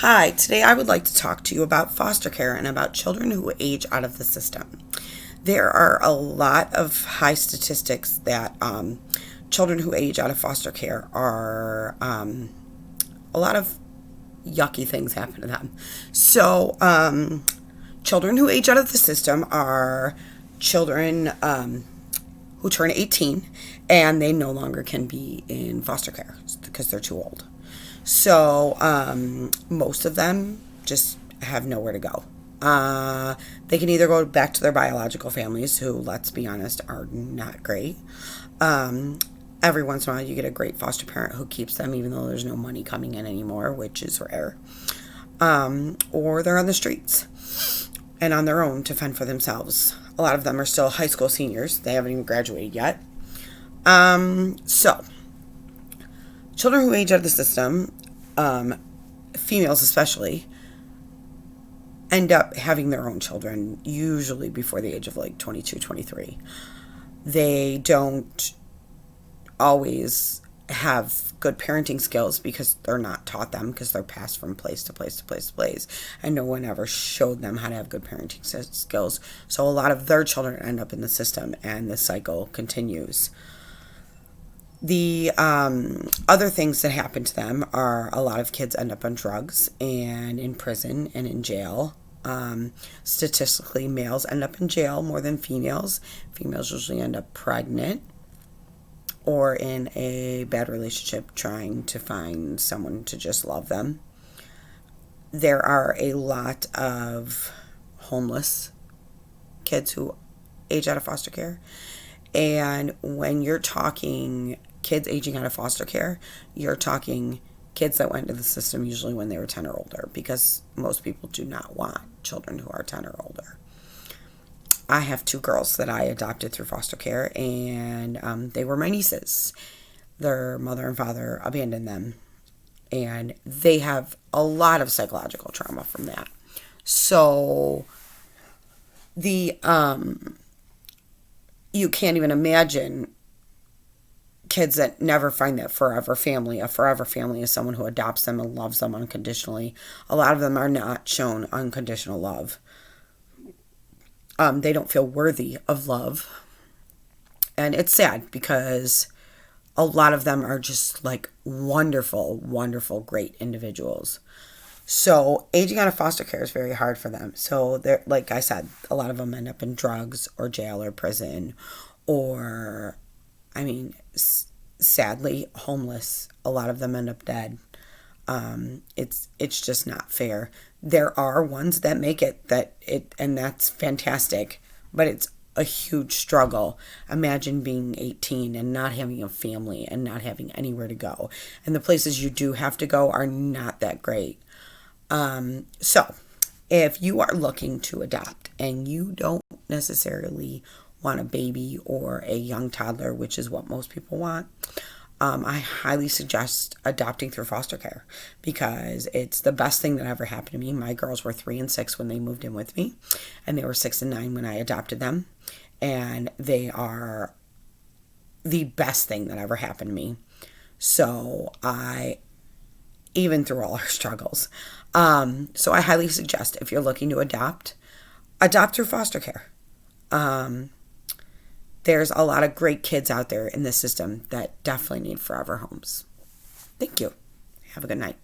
Hi, today I would like to talk to you about foster care and about children who age out of the system. There are a lot of high statistics that children who age out of foster care are a lot of yucky things happen to them. So, children who age out of the system are children who turn 18 and they no longer can be in foster care because they're too old. So most of them just have nowhere to go. They can either go back to their biological families, who, let's be honest, are not great. Every once in a while, you get a great foster parent who keeps them, even though there's no money coming in anymore, which is rare. Or they're on the streets and on their own to fend for themselves. A lot of them are still high school seniors. They haven't even graduated yet. So, children who age out of the system, females especially, end up having their own children, usually before the age of like 22, 23. They don't always have good parenting skills because they're not taught them, because they're passed from place to place to place to place, and no one ever showed them how to have good parenting skills. So a lot of their children end up in the system, and the cycle continues. The other things that happen to them are a lot of kids end up on drugs and in prison and in jail. Statistically, males end up in jail more than females. Females usually end up pregnant or in a bad relationship trying to find someone to just love them. There are a lot of homeless kids who age out of foster care. And when you're talking kids aging out of foster care, you're talking kids that went into the system usually when they were 10 or older, because most people do not want children who are 10 or older. I have two girls that I adopted through foster care, and they were my nieces. Their mother and father abandoned them, and they have a lot of psychological trauma from that. So the you can't even imagine kids that never find that forever family. A forever family is someone who adopts them and loves them unconditionally. A lot of them are not shown unconditional love. They don't feel worthy of love. And it's sad because a lot of them are just like wonderful, wonderful, great individuals. So aging out of foster care is very hard for them. So they're, like I said, a lot of them end up in drugs or jail or prison, or, sadly, homeless. A lot of them end up dead. It's just not fair. There are ones that make it, and that's fantastic, but it's a huge struggle. Imagine being 18 and not having a family and not having anywhere to go. And the places you do have to go are not that great. So if you are looking to adopt and you don't necessarily want a baby or a young toddler, which is what most people want, I highly suggest adopting through foster care, because it's the best thing that ever happened to me. My girls were 3 and 6 when they moved in with me, and they were 6 and 9 when I adopted them, and they are the best thing that ever happened to me. So even through all our struggles. So I highly suggest, if you're looking to adopt through foster care. There's a lot of great kids out there in the system that definitely need forever homes. Thank you. Have a good night.